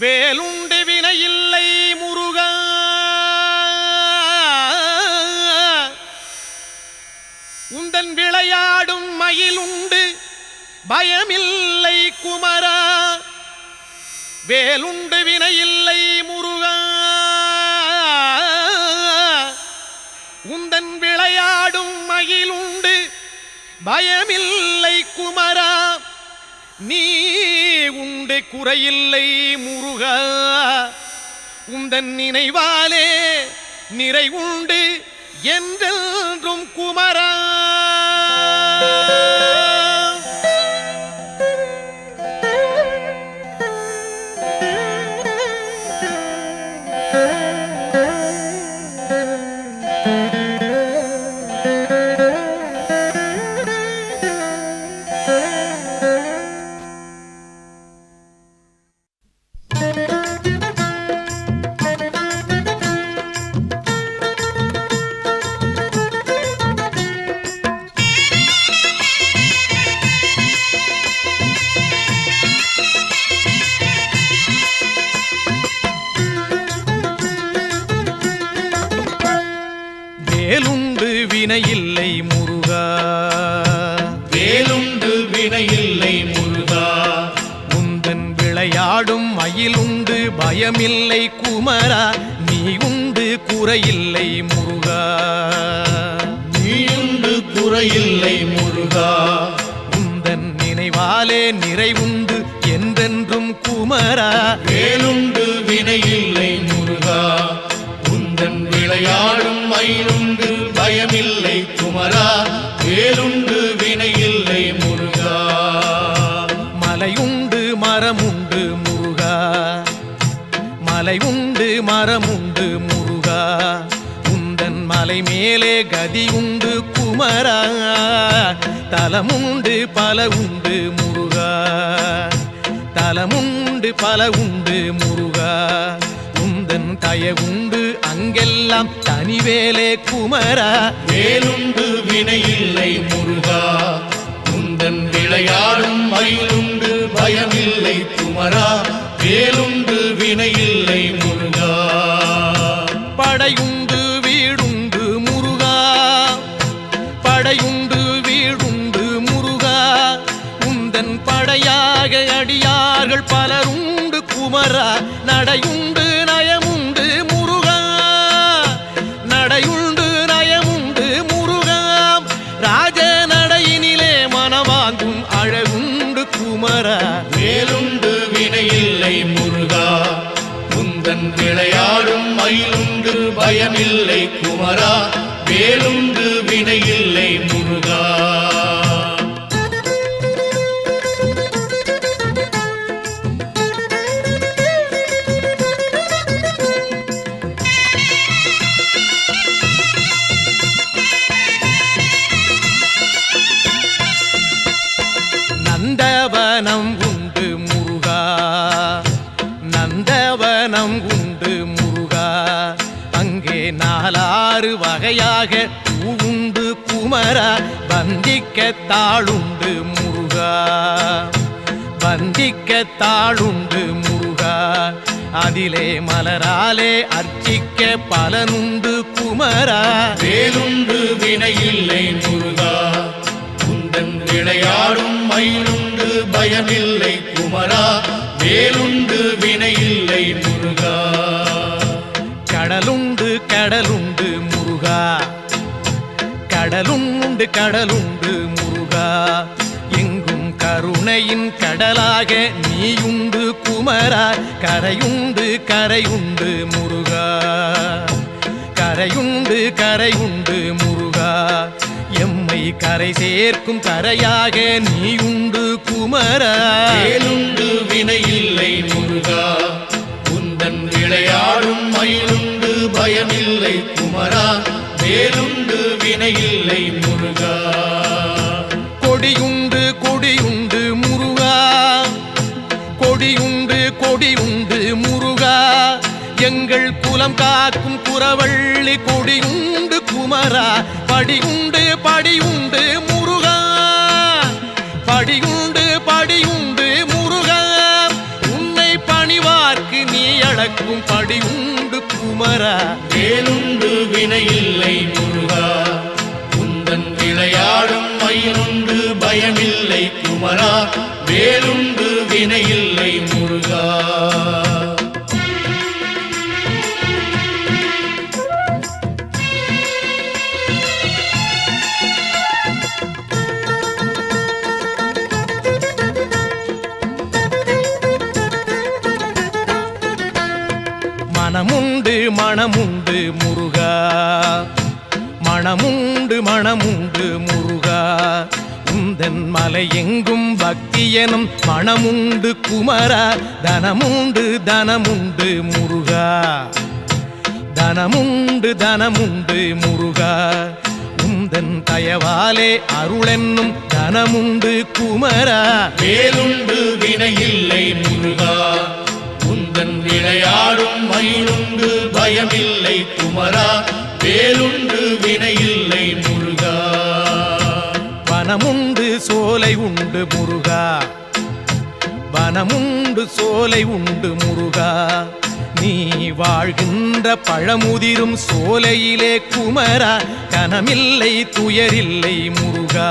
வேலுண்டு வினையில்லை முருகா, உந்தன் விளையாடும் மயிலுண்டு பயமில்லை குமரா. வேலுண்டு வினையில்லை முருகா, உந்தன் விளையாடும் மயிலுண்டு பயமில்லை குமரா. நீ உண்டு குறையில்லை முருகா, உந்தன் நினைவாலே நிறைவுண்டு என்றென்றும் குமரா. வேலுண்டு வினையில்லை முருகா, வேலுண்டு வினையில்லை முருகா, உந்தன் விளையாடும் மயிலுண்டு பயமில்லை குமரா. நீ உண்டு குறையில்லை முருகா, நீயுண்டு குறையில்லை முருகா, உந்தன் நினைவாலே நிறைவுண்டு என்றென்றும் குமரா. வேலுண்டு வினையில்லை முருகா, உந்தன் விளையாடும் மயிலுண்டு பயமில்லை குமரா. வேலுண்டு வினையில்லை முருகா, மலையுண்டு மரமுண்டு முருகா, மலையுண்டு மரமுண்டு முருகா, உந்தன் மலை மேலே கதியுண்டு குமரா. தலமுண்டு பல உண்டு முருகா, தலமுண்டு பல உண்டு முருகா, உந்தன் தயவுண்டு அங்கெல்லாம் தனிவேலே குமரா. வேலுண்டு வினையில்லை முருகா, உந்தன் விளையாடும் மயிலுண்டு பயமில்லை குமரா. வேலுண்டு வினையில்லை முருகா, படையுண்டு வீடுண்டு முருகா, படையுண்டு வீடுண்டு முருகா, உந்தன் படையாக அடியார்கள் பலருண்டு குமரா. நடையுண்டு நயமுண்டு முருகா, நடையுண்டு நயமுண்டு முருகா, ராஜ நடையினிலே மனவாங்கும் அழகுண்டு குமரா. வேலுண்டு வினையில்லை முருகா, உந்தன் விளையாடும் மயிலுண்டு பயமில்லை குமரா. வேலுண்டு வினையில்லை முருகா, நந்தவனம் உண்டு முருகா, நந்தவனம் உண்டு முருகா, அங்கே நாலாறு வகையாக பூவுண்டு குமரா. வந்திக்க தாளுண்டு முருகா, வந்திக்க தாளுண்டு முருகா, அதிலே மலராலே அர்ச்சிக்க பலனுண்டு குமரா. வேலுண்டு வினையில்லை முருகா, உந்தன் விளையாடும் மயிலுண்டு பயமில்லை குமரா. வேலுண்டு வினையில்லை முருகா, கடலுண்டு கடலுண்டு முருகா, கடலுண்டு கடலுண்டு முருகா, எங்கும் கருணையின் கடலாக நீயுண்டு குமரா. கரையுண்டு கரையுண்டு முருகா, கரையுண்டு கரையுண்டு முருகா, எம்மை கரை சேர்க்கும் கரையாக நீயுண்டு குமரா. வேலுண்டு வினையில்லை முருகா, உந்தன் விளையாடும் மயிலுண்டு பயமில்லை குமரா. வேலுண்டு வினையில்லை முருகா, கொடியுண்டு கொடியுண்டு முருகா, கொடியுண்டு கொடியுண்டு முருகா, எங்கள் குலம் காக்கும் குறவள்ளி கொடியுண்டு குமரா. படியுண்டு படியுண்டு முருகா, படியுண்டு படியுண்டு முருகா, உன்னை பணிவார்க்கு காக்கும் படி உண்டு குமரா. வேலுண்டு வினையில்லை முருகா, உந்தன் விளையாடும் மயிலுண்டு பயமில்லை குமரா. வேலுண்டு வினையில்லை முருகா. மனமுண்டு மனமுண்டு முருகா, மனமுண்டு மனமுண்டு முருகா. உந்தன் மலை எங்கும் பக்தி எனும் மனமுண்டு குமரா. தனமுண்டு தனமுண்டு முருகா, தனமுண்டு தனமுண்டு முருகா. உந்தன் தயவாலே அருளென்னும் தனமுண்டு குமரா. வேலுண்டு வினையில்லை முருகா, உந்தன் விளையாடும் மயிலுண்டு பயமில்லை குமரா. வேலுண்டு வினையில்லை முருகா. வனமுண்டு சோலை உண்டு முருகா, வனமுண்டு சோலை உண்டு முருகா. நீ வாழ்கின்ற பழமுதிரும் சோலையிலே குமரா. கனமில்லை துயரில்லை முருகா,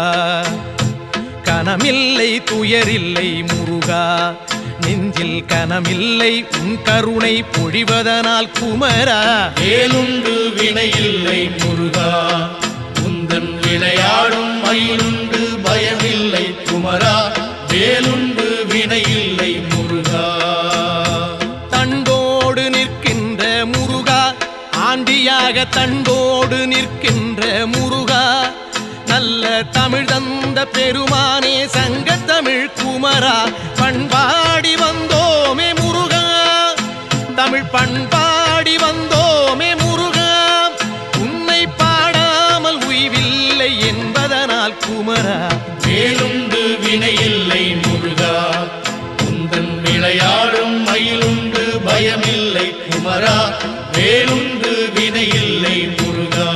கனமில்லை துயரில்லை முருகா. நெஞ்சில் கனமில்லை உன் கருணை பொழிவதனால் குமரா. வேலுண்டு வினையில்லை முருகா, உந்தன் விளையாடும் மயிலுண்டு பயமில்லை குமரா. வேலுண்டு வினையில்லை முருகா. தண்டோடு நிற்கின்ற முருகா, ஆண்டியாக தண்டோடு நிற்கின்ற முருகா. நல்ல தமிழ் தந்த பெருமானே சங்கத்தமிழ் குமரா. பண்பாடி வந்தோமே முருகா, தமிழ் பண்பாடி வந்தோமே முருகா. உன்னை பாடாமல் உய்வில்லை என்பதனால் குமரா. வேலுண்டு வினையில்லை முருகா, உந்தன் விளையாடும் மயிலுண்டு பயமில்லை குமரா. வேலுண்டு வினையில்லை முருகா.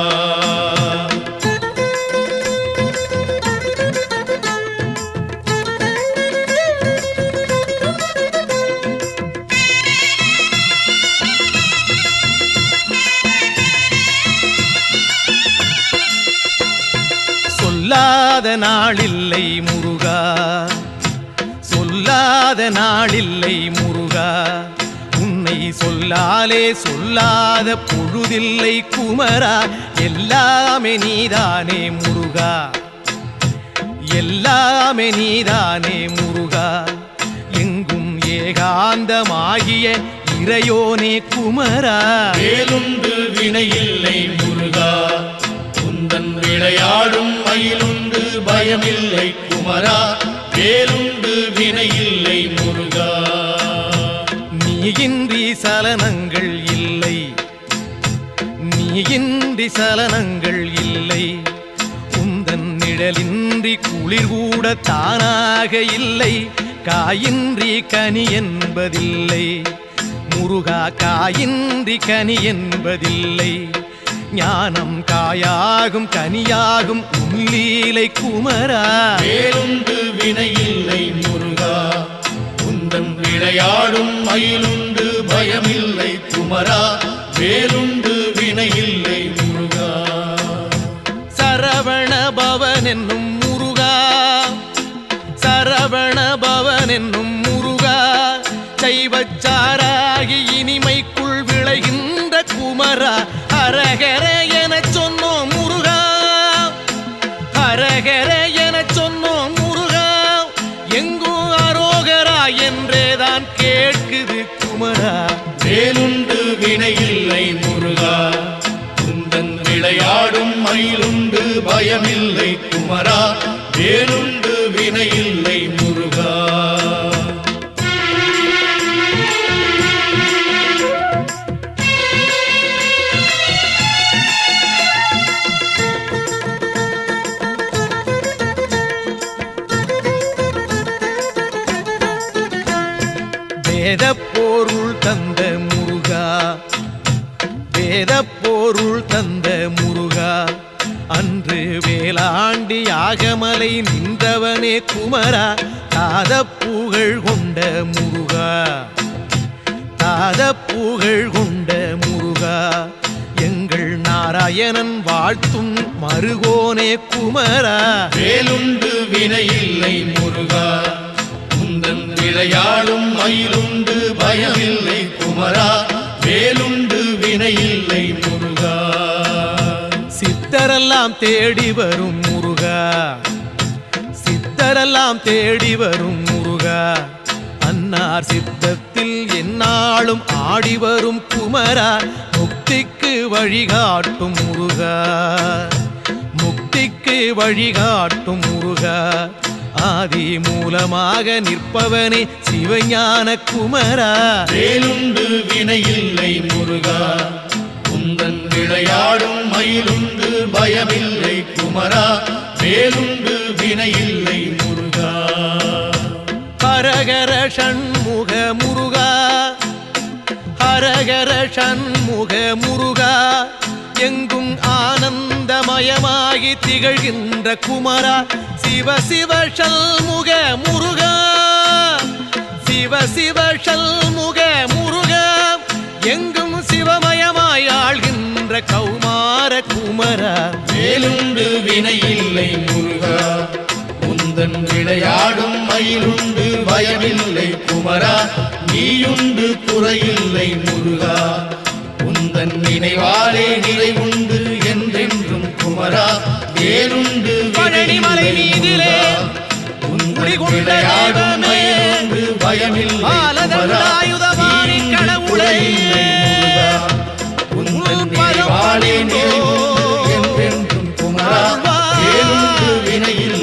சொல்லாத நாளில்லை முருகா, சொல்லாத நாளில்லை முருகா. உன்னை சொல்லாலே சொல்லாத பொழுதில்லை குமரா. எல்லாமே நீதானே முருகா, எல்லாமே நீதானே முருகா. எங்கும் ஏகாந்தமாகிய இறையோனே குமரா. வேலுண்டு வினையில்லை முருகா, உந்தன் விளையாடும் மயிலுண்டு பயமில்லை குமரா. வேலுண்டு வினையில்லை முருகா. நீயின்றி சலனங்கள் இல்லை, நீயின்றி சலனங்கள் இல்லை. உந்தன் நிழலின்றி குளிர் கூட தானாக இல்லை. காயின்றி கனி என்பதில்லை முருகா, காயின்றி கனி என்பதில்லை. ஞானம் காயாகும் கனியாகும் உள்ளீலை குமரா. வேலுண்டு வினையில்லை முருகா, உந்தன் விளையாடும் மயிலுண்டு பயமில்லை குமரா. வேலுண்டு வினையில்லை முருகா. சரவண பவன் என்னும் முருகா, சரவண பவன் என்னும் முருகா. சைவச்சாராகி இனிமைக்குள் விளைகின்ற குமரா. ஹரஹர என சொன்னோம் முருகா, ஹரஹர என சொன்னோம் முருகா. எங்கும் அரோகரா என்றேதான் கேட்குது குமரா. வேலுண்டு வினையில்லை முருகா, உந்தன் விளையாடும் மயிலுண்டு பயமில்லை குமரா. வேலுண்டு வினையில்லை முருகா. வேதப்பொருள் தந்த முருகா, வேதப்பொருள் தந்த முருகா. அன்று வேளாண்டி யாகமலை நின்றவனே குமரா. தாத புகழ் கொண்ட முருகா, தாத மயனன் வாழ்த்தும் மருகோனே குமரா வேலுண்டு வினையில்லை முருகா உந்தன் விளையாடும் மயிலுண்டு பயமில்லை குமரா வேலுண்டு வினையில்லை முருகா சித்தரெல்லாம் தேடி வரும் முருகா சித்தரெல்லாம் தேடி வரும் முருகா அன்னார் சித்தத்தில் எந்நாளும் ஆடி வரும் குமரா முக்திக்கு வழிகாட்டும் முருகா முக்திக்கு வழிகாட்டும் முருகா ஆதி மூலமாக நிற்பவனே சிவஞான குமரா வேலுண்டு வினையில்லை முருகா உந்தன் விளையாடும் மயிலுண்டு பயமில்லை குமரா வேலுண்டு வினையில்லை முருகா ஹரஹர ஷண்முக முருகா ஹரஹர ஷண்முக முருகா எங்கும் ஆனந்தமயமாகி திகழ்கின்ற குமரா சிவ சிவ ஷண்முக முருகா சிவ சிவ ஷண்முக முருகா எங்கும் சிவமயமாய் ஆள்கின்ற கௌமார குமரா வேலுண்டு வினையில்லை முருகா உந்தன் விளையாடும் மயிலுண்டு பயமில்லை குமரா நீயுண்டு குறையில்லை முருகா உந்தன் நினைவாலே நிறைவுண்டு என்றென்றும் குமரா வேலுண்டு பழனிமலை மீதிலே குடிகொண்ட தெய்வமே, பயமில்லை பாலதண்டாயுதபாணி கடவுளே, உந்தன் நினைவாலே நிறைவுண்டு என்றென்றும் குமரா வேலுண்டு வினையில்லை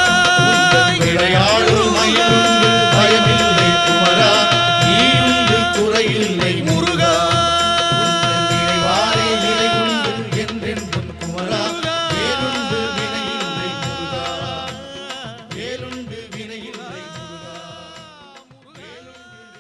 வருவாய் விளையாடும் மயிலுண்டு பயமில்லை குமரா நீயுண்டு குறையில்லை முருகா நினைவாலே நிறைவுண்டு என்றென்றும் குமரா வேலுண்டு வினையில்லை முருகா வேலுண்டு வினையில்லை முருகா வேலுண்டு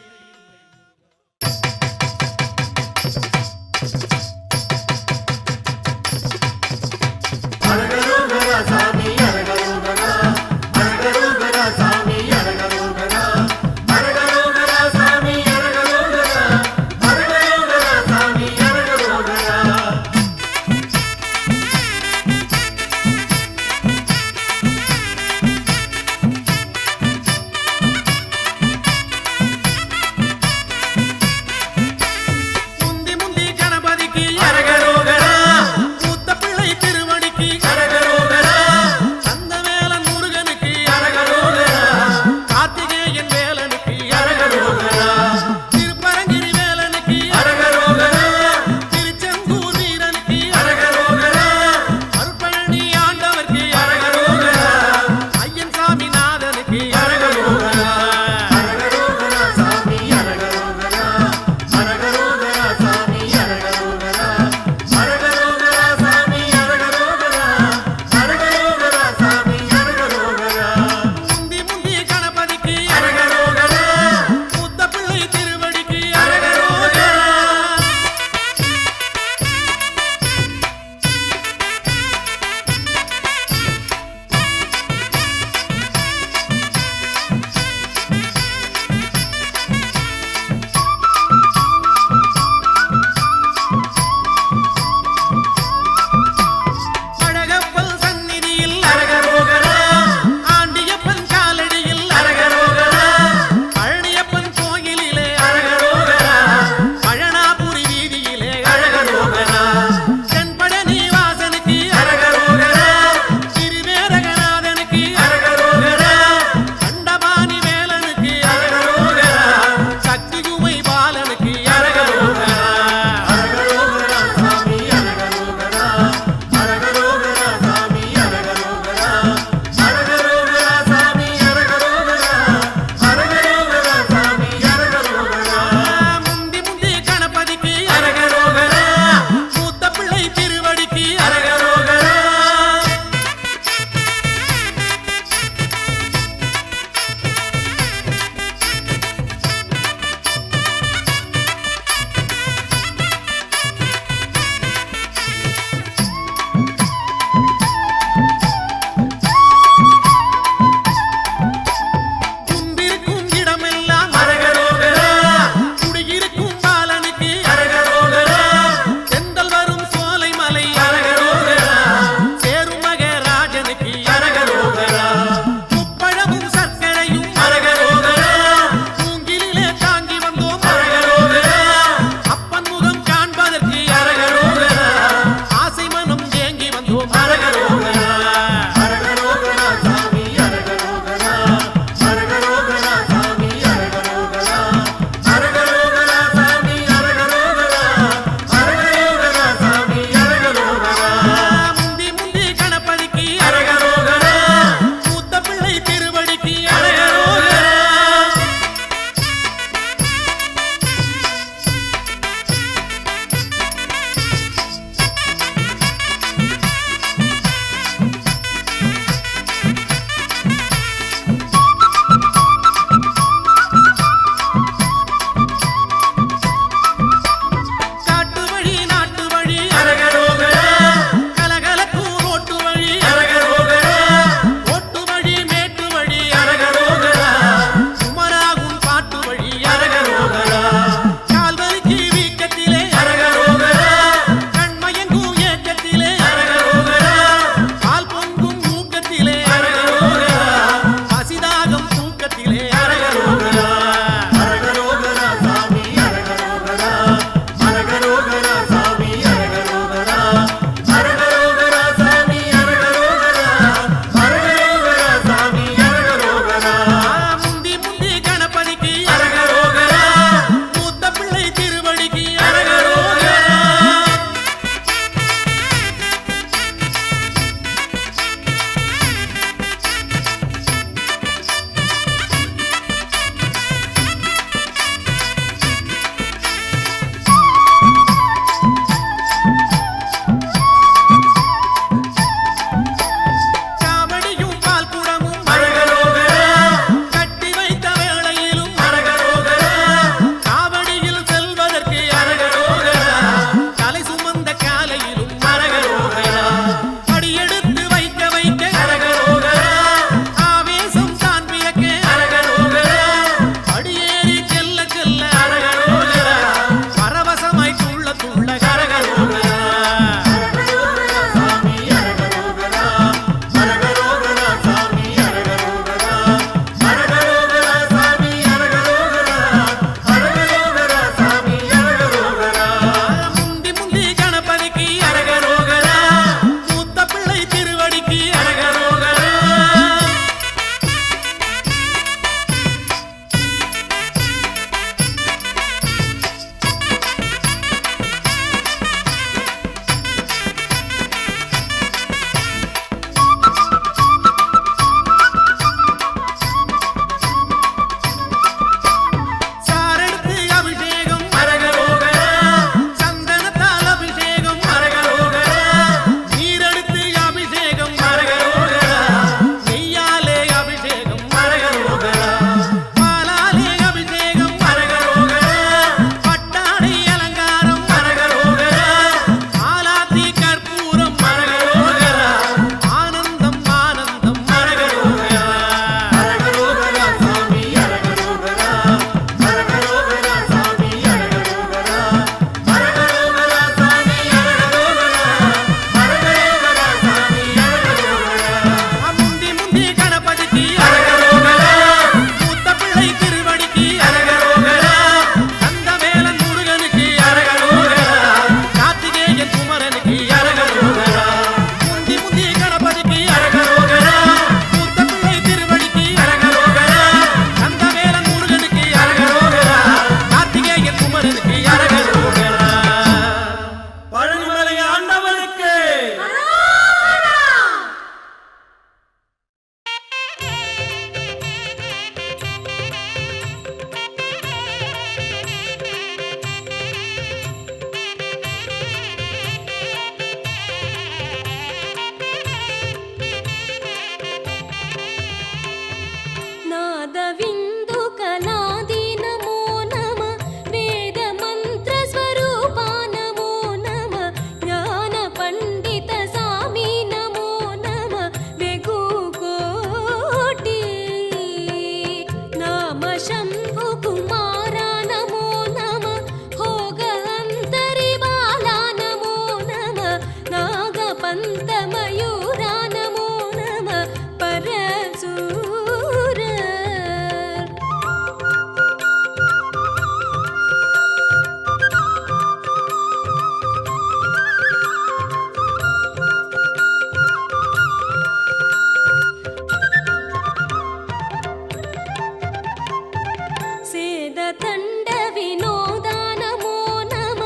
తండ వినోదా నమో నమ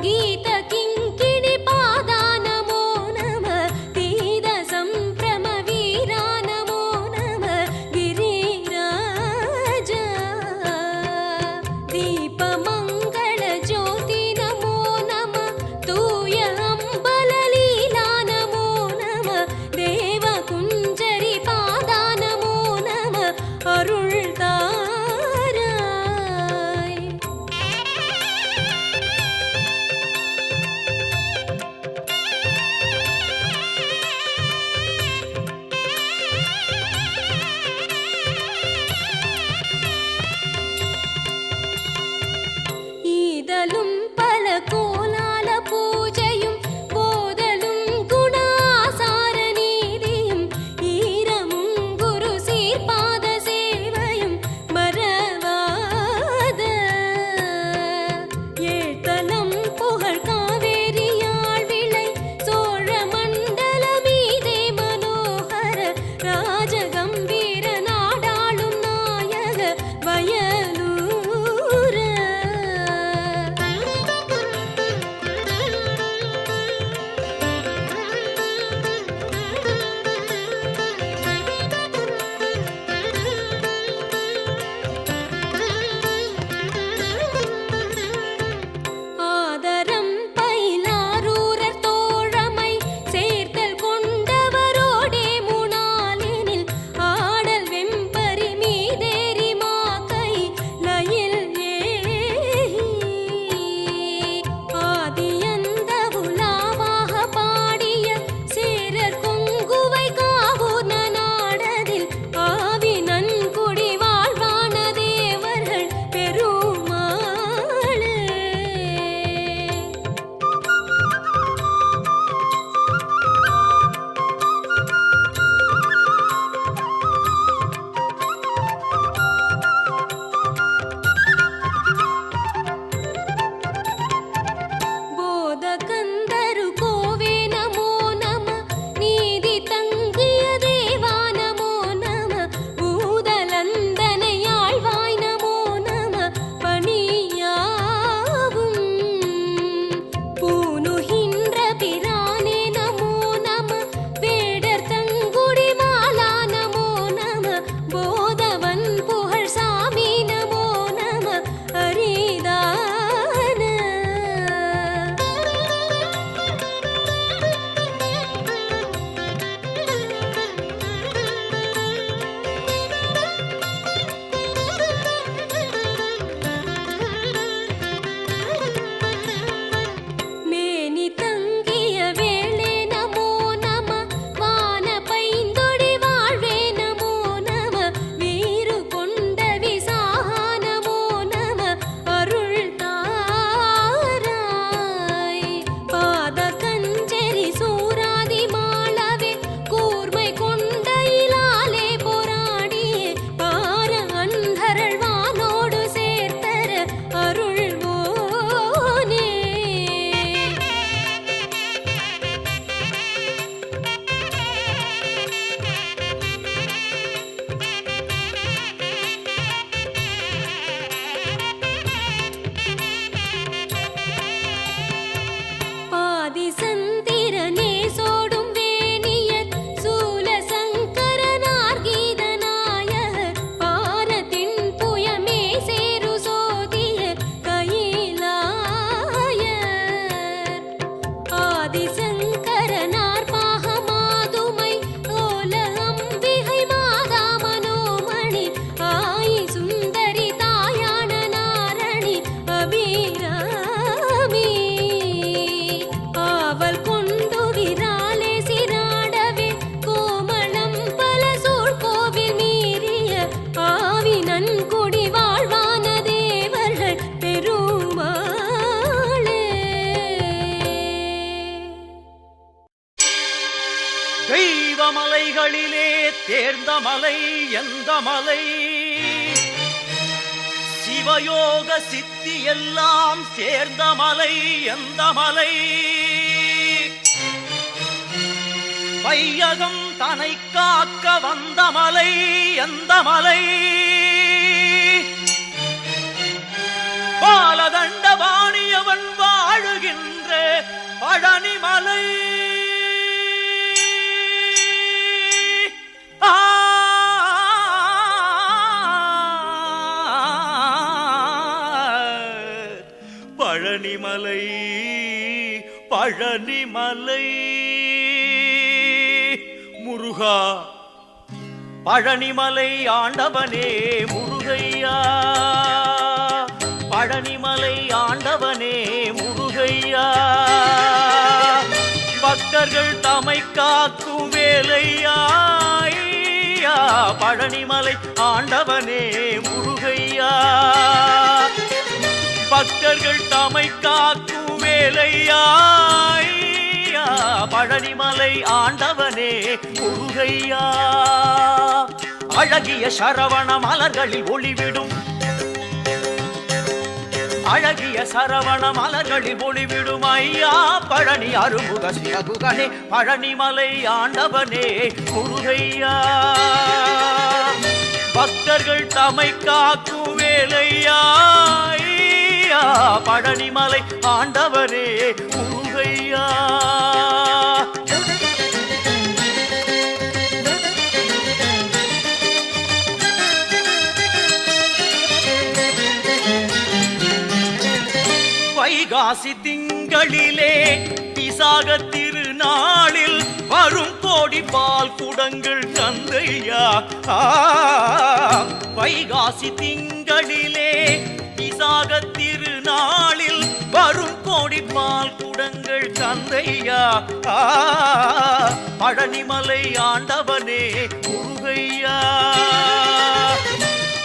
గీత కింకిణి పాదా నమో నమ తీద సంభ్రమ వీరా నమో నమ గిరిరాజ దీప మంగళ జ్యోతి నమో నమ తూయ అంబల లీలా నమో నమ దేవ కుంజరి పాదా నమో నమ அருள் தாராய் ஈதலும் பல கோலால பூஜையும் போதலும் குணாசார நீதியும் ஈரமும் குரு சீர்பாத சேவையும் மறவாத ஏழ்தலம் புகழ் காவேரியாழ் விளை சோழ மண்டல மீதே மனோகர ராஜகம்பீர நாடாளும் நாயக வயலூர ஆதரம் பயிலாரூரர் தோழமை சேர்த்தல் கொண்டவரோடே முனாலினில் ஆடல் வெம்பரி மீதேறி மாக்கை லயில் ஏகி ஆதியந்த உலாவாக பாடிய சேரர் கொங்குவை காவுன நாடதில் ஆவி நன்குடி வாழ்வான தேவர்கள் பெருமாளே போதகந்தரு கோவே நமோ நம நீதி தங்கிய தேவா நமோ நம பூதலந்தனை ஆழ்வாய் நமோ நம பணியாவும் பூணுகின்ற பிரானே நமோ நம வேடர் தங்குடி மாலா நமோ நம போதவன் புகழ் சாமி நமோ நம அரிதான மேனி தங்கிய வேளே நமோ நம வான பைந்தொடி வாழ்வே நமோ நம வீறு கொண்ட விசாகா நமோ நம அருள் தாராய் பாத கஞ்சரி சூராதி மாளவே கூர்மை கொண்ட இலாலே போராடியே பார அந்தரள் வானோடு சேர்த்தர அருள்வோனே பாதி சந்திரனே சோடும் வேணியர் சூல சங்கரனார் கீதநாயகர் பாரத்தின் புயமே சேரு சோதியர் கையிலாயர் ஆதிசங்கரனார் பாகமாதுமை ஓல அம்பிகை மாதா மனோமணி ஆயி சுந்தரி தாயான நாரணி அபிராமி ஆவல் கொண்டு விராலே சிராடவே கோமளம் பல சூழ்கோவில் மீறிய ஆவி நன்குடி வாழ்வான தேவர்கள் பெருமாளே தெய்வமலைகளிலே தேர்ந்த மலை எந்த மலை சிவயோக சித்தி எல்லாம் சேர்ந்த மலை எந்த மலை வையகம் தனை காக்க வந்த மலை எந்த மலை பழனிமலை பழனிமலை பழனிமலை முருகா பழனிமலை ஆண்டவனே முருகையா பழனிமலை ஆண்டவனே முருகையா பக்தர்கள் தமை காக்கும் வேலையா பழனிமலை ஆண்டவனே முருகையா பக்தர்கள் தமை காக்கும் வேலையா பழனிமலை ஆண்டவனே முருகையா அழகிய சரவண மலர்களில் ஒளிவிடும் அழகிய சரவண மலர்களில் ஒளிவிடும் ஐயா பழனி அருமுக சிவகுகனே பழனிமலை ஆண்டவனே முருகையா பக்தர்கள் தமை காக்கும் வேலையா பழனிமலை ஆண்டவனே முருகையா வைகாசி திங்களிலே விசாக திருநாளில் வரும் கோடி பால் குடங்கள் தந்தையா வைகாசி திங்களிலே விசாக திருநாளில் வரும் கோடி பால் குடங்கள் தந்தையா பழனிமலை ஆண்டவனே முருகையா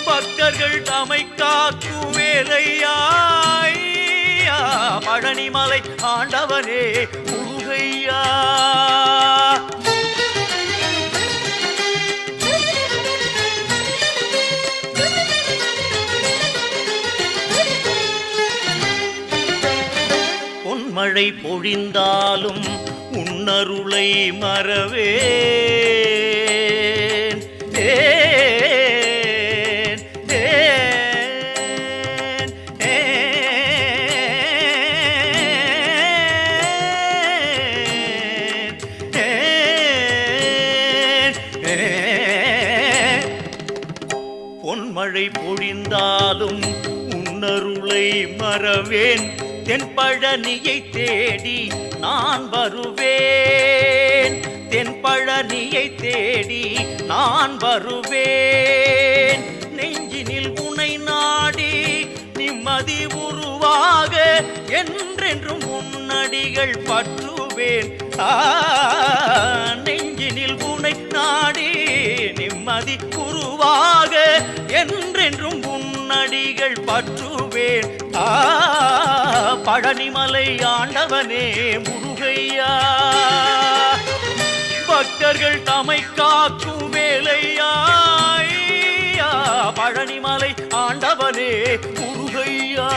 பக்தர்கள் தமை காக்கும் வேலையா பழனிமலை ஆண்டவனே முருகையா பொன்மழை பொழிந்தாலும் உன்னருளை மறவேன் பொன்மழை பொழிந்தாலும் உன்னருளை மறவேன் தென்பழனியை தேடி நான் வருவேன் தென்பழனியை தேடி நான் வருவேன் நெஞ்சினில் உனை நாடி நிம்மதி உருவாக என்றென்றும் உன்னடிகள் பற்றுவேன் நெஞ்சினில் உனை நாடி நிம்மதி உருவாக என்றென்றும் உன்னடிகள் பற்றுவேன் பழனிமலை ஆண்டவனே முருகையா பக்தர்கள் தமை காக்கும் வேலையா பழனிமலை ஆண்டவனே முருகையா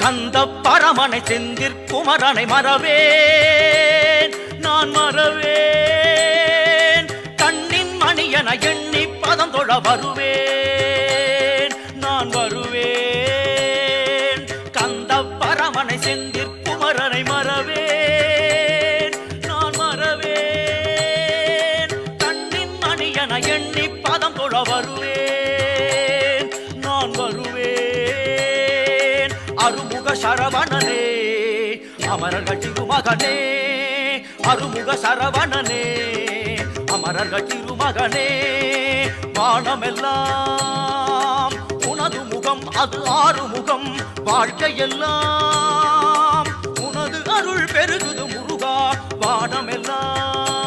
கந்த பரமனை செந்திற்குமரனை மறவேன் நான் மறவேன் கண்ணின் மணியன எண்ணி பதம் தொழ வருவேன் நான் வருவேன் கந்த பரமனை செந்திற்குமரனை மறவேன் நான் மறவேன் கண்ணின் மணியன எண்ணி பதம் தொழ வருவேன் நான் வருவேன் அருமுக சரவணனே அமரர்கள் திருமகனே அருமுக சரவணனே அமரர்கள் திருமகனே வானமெல்லாம் உனது முகம் அது ஆறுமுகம் வாழ்க்கையெல்லாம் உனது அருள் பெருகுது முருகா வானமெல்லாம்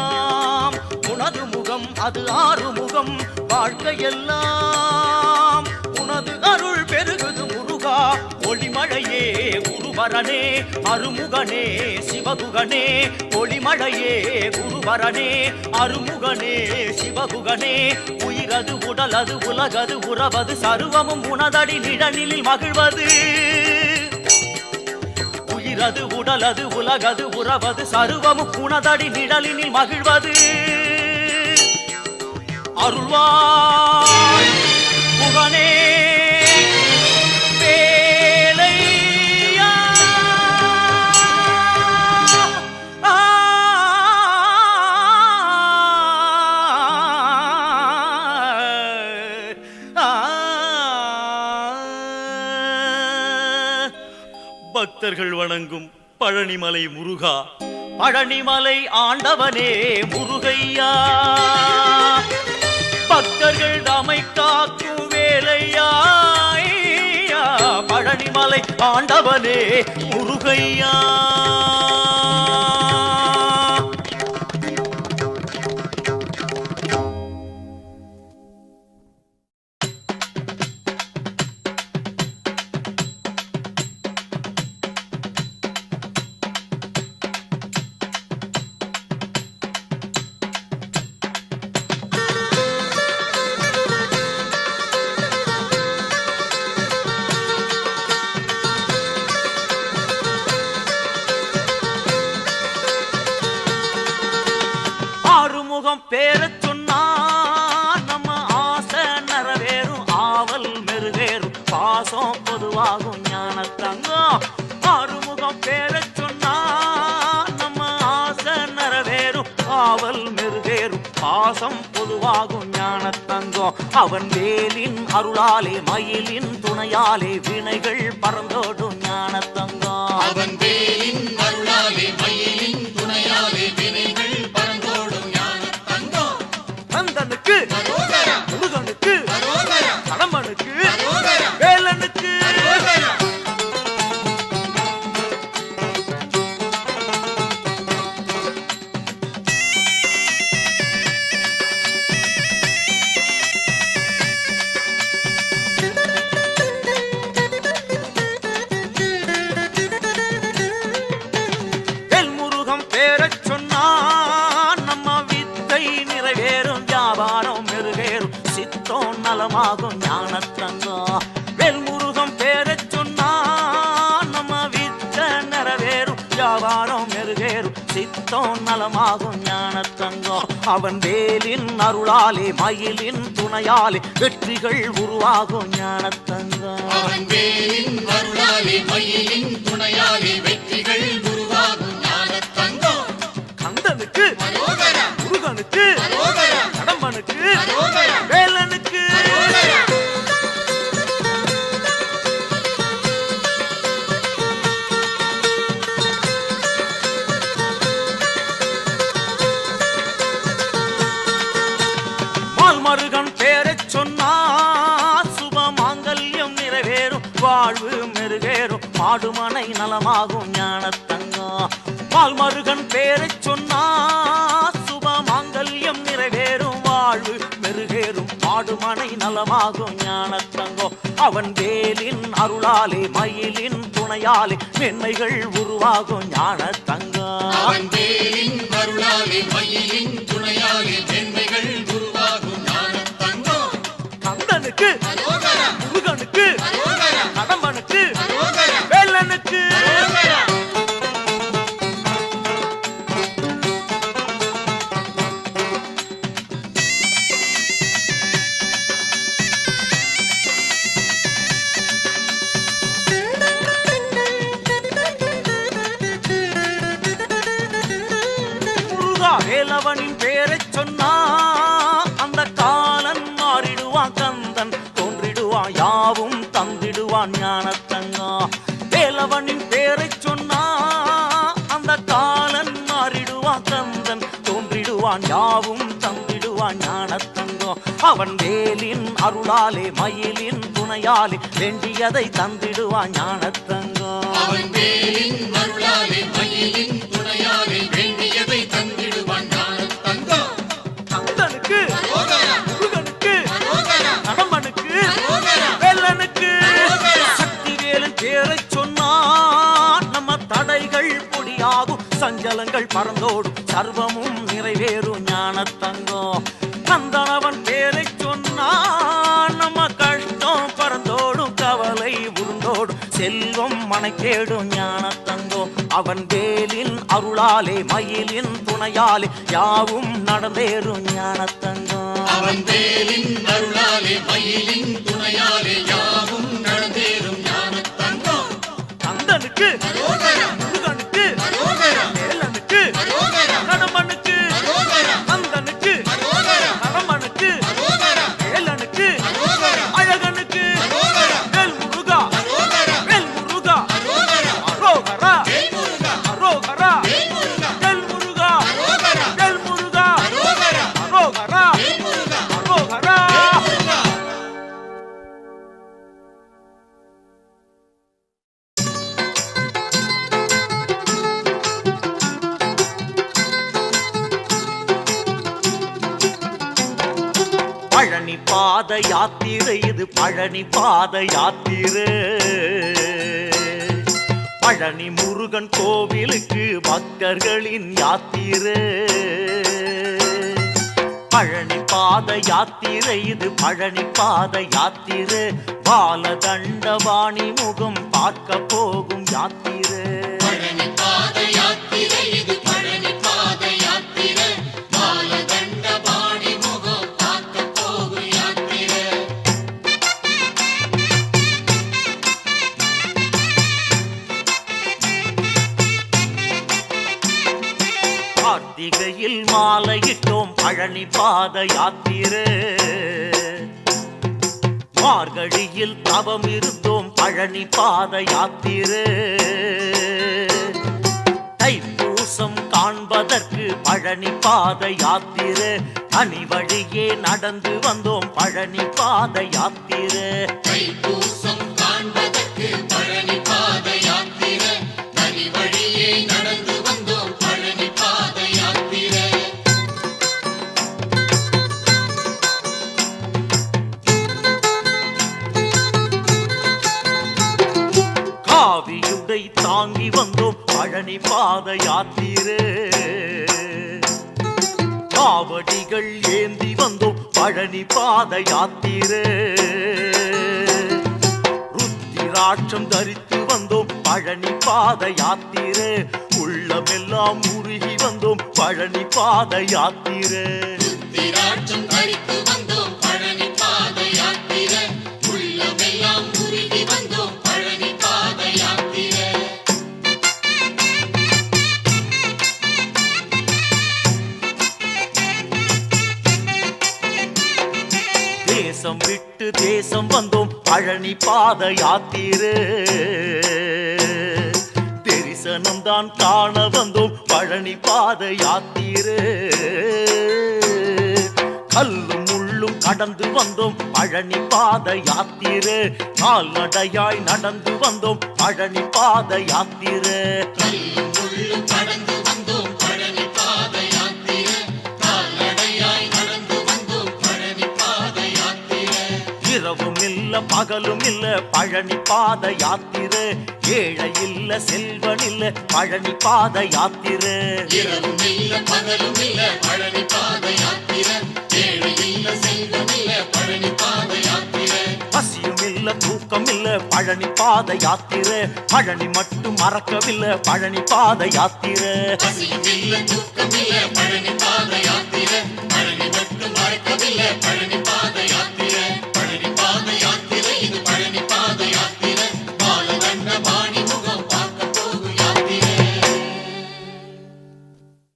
உனது முகம் அது ஆறுமுகம் வாழ்க்கையெல்லாம் உனது அருள் பெருகுது முருகா ஒளிமழையே குருவரனே அருமுகனே சிவகுகனே ஒளிமழையே குருவரனே அருமுகனே சிவகுகனே உயிரது உடலது உலகது உறவது சர்வமும் உனதடி நிழலில் மகிழ்வது உயிரது உடலது உலகது உறவது சர்வமும் உனதடி நிழலினில் மகிழ்வது அருள்வாய் புகனே பக்தர்கள் வணங்கும் பழனிமலை முருகா பழனிமலை ஆண்டவனே முருகையா பக்தர்கள் தமை காக்கும் வேலையா பழனிமலை ஆண்டவனே முருகையா பேரச் சொன்னா நம்ம ஆசை நிறைவேறும் ஆவல் மெருகேறும் பாசம் பொதுவாகும் ஞான தங்கம் ஆறுமுகம் பேரச் சொன்னா நம்ம ஆசை நிறைவேறும் ஆவல் மெருகேறும் பாசம் பொதுவாகும் ஞான தங்கம் அவன் வேலின் அருளாலே மயிலின் துணையாலே வினைகள் பறந்தோடும் ஞான தங்கம் அவன் வேலின் அருளாலே மயிலின் துணையாலே வினைகள் பறந்தோடும் ஞான தங்கம் கந்தனுக்கு முருகனுக்கு கடம்பனுக்கு வேலனுக்கு பேரச் சொன்னா நம்ம வித்தை நிறைவேறும் வியாபாரம் மெருகேறும் சித்தம் நலமாகும் ஞான தங்கம் வேல்முருகம் பேரச் சொன்னா நம்ம வித்தை நிறைவேறும் வியாபாரம் மெருகேறும் சித்தம் நலமாகும் ஞான தங்கம் அவன் வேலின் அருளாலே மயிலின் துணையாலே வெற்றிகள் உருவாகும் ஞான தங்கம் அவன் வேலின் அருளாலே மயிலின் துணையாலே வெற்றிகள் உருவாகும் கந்தனுக்கு முருகனுக்கு கடம்பனுக்கு வேலனுக்கு மால்மருகன் பேரச் சொன்னா சுப மாங்கல்யம் நிறைவேறும் வாழ்வு மெருகேறும் மாடுமனை நலமாகும் ஞான தங்கம் மால்மருகன் பேரச் சொன்னா சுப மாங்கல்யம் நிறைவேறும் வாழ்வு மெருகேறும் மாடுமனை நலமாகும் ஞான தங்கம் அவன் வேலின் அருளாலே மயிலின் துணையாலே மென்மைகள் உருவாகும் ஞான தங்கம் அவன் வேலின் அருளாலே மயிலின் துணையாலே மென்மைகள் உருவாகும் ஞான தங்கம் கந்தனுக்கு முருகனுக்கு கடம்பனுக்கு வேலனுக்கு வேலவனின் பேரைச் சொன்னா அந்த காலன் மாறிடுவான் கந்தன் தோன்றிடுவான் யாவும் தந்திடுவான் ஞானத்தங்கம் வேலவனின் பேரைச் சொன்னா அந்த காலன் மாறிடுவான் கந்தன் தோன்றிடுவான் யாவும் தந்திடுவான் ஞானத்தங்கம் அவன் வேலின் அருளாலே மயிலின் துணையாலே வேண்டியதை தந்திடுவான் ஞானத்தங்கம். அவன் வேலின் அருளாலே மயிலின் துணையாலே வேண்டியதை தந்திடுவான் ஞானத்தங்கம். கந்தனுக்கு முருகனுக்கு கடம்பனுக்கு அரோகரா. வேலனுக்கு சக்தி வேலன் பேரை சொன்னான் நம்ம தடைகள் பொடியாகும் சஞ்சலங்கள் பறந்தோடும் சர்வமும் நிறைவேறும் ஞானத்தங்கம். கந்தனவன் பேரை சொன்னான் நம்ம கஷ்டம் பறந்தோடும் கவலை உருண்டோடும் செல்வம் மனக்கேடும் ஞானத்தங்கம். அவன் வேலின் அருளாலே மயிலின் துணையாலே யாவும் நடந்தேறும் ஞானத்தங்கம். அவன் வேலின் அருளாலே மயிலின் துணையாலே யாவும் நடந்தேறும் ஞானத்தங்கம். கந்தனுக்கு அரோகரா. முருகனுக்கு அரோகரா. வேலனுக்கு அரோகரா. கடம்பனுக்கு அரோகரா. கந்தனுக்கு அரோகரா. கடம்பனுக்கு அரோகரா. வேலனுக்கு அரோகரா. அழகனுக்கு அரோகரா. வேல் முருகா அரோகரா. வேல் முருகா அரோகரா. அரோகரா வேல் முருகா. அரோகரா வேல் முருகா. வேல் முருகா அரோகரா. வேல் முருகா அரோகரா. அரோகரா வேல் முருகா. அரோகரா. வேல் முருகா. பழனி பாத யாத்திரை இது பழனி பாத யாத்திரை. பழனி முருகன் கோவிலுக்கு பக்தர்களின் யாத்திரை. பழனி பாத யாத்திரை இது பழனி பாத யாத்திரை. பாலதண்டபாணி முகம் பார்க்க போகும் யாத்திரை. பழனி பாத யாத்திரை இது பழனி பாத யாத்திரை. பாலதண்டபாணி முகம் பார்க்க போகும் யாத்திரை. கார்த்திகையில் மாலையிட்டோம் பழனி பாத யாத்திரை. மார்கழியில் தவம் இருந்தோம் பழனி பாத யாத்திரை. தைப்பூசம் காண்பதற்கு பழனி பாத யாத்திரை. தனி வழியே நடந்து வந்தோம் பழனி பாத யாத்திரை. தைப்பூசம் காண்பதற்கு பழனி பாத யாத்திரை. தனி வழியே நடந்து வந்தோம் பழனி பாத யாத்திரை. காவியுடை தாங்கி வந்தோம் பழனி பாத யாத்திரை. காவடிகள் ஏந்தி வந்தோம் பழனி பாத யாத்திரை. ருத்திராட்சம் தரித்து வந்தோம் பழனி பாத யாத்திரை. உள்ளமெல்லாம் உருகி வந்தோம் பழனி பாத யாத்திரை. ருத்திராட்சம் தரித்து வந்தோம் பழனி பாத யாத்திரை. உள்ளமெல்லாம் உருகி வந்தோம் பழனி பாத யாத்திரை. தேசம் விட்டு தேசம் வந்தோம் பழனி பாத யாத்திரை. தரிசனம் தான் காண வந்தோம் பழனி பாத யாத்திரை. கல்லும் முள்ளும் கடந்து வந்தோம் பழனி பாத யாத்திரை. கால்நடையாய் நடந்து வந்தோம் பழனி பாத யாத்திரை. கல்லும் முள்ளும் கடந்து வந்தோம் பழனி பாத யாத்திரை. கால்நடையாய் நடந்து வந்தோம் பழனி பாத யாத்திரை. இரவும் இல்ல பகலும் இல்ல பழனி பாத யாத்திரை. ஏழை இல்ல செல்வன் இல்ல பழனி பாத யாத்திரை. இரவும் இல்ல பகலும் இல்ல பழனி பாத யாத்திரை. ஏழை இல்ல செல்வம் இல்ல பழனி பாத யாத்திரை. பசியும் இல்ல தூக்கம் இல்ல பழனி பாத யாத்திரை. பழனி மட்டும் மறக்கவில்லை பழனி பாத யாத்திரை. பசியும் இல்ல தூக்கம் இல்ல பழனி பாத யாத்திரை. பழனி மட்டும் மறக்கவில்லை பழனி பாத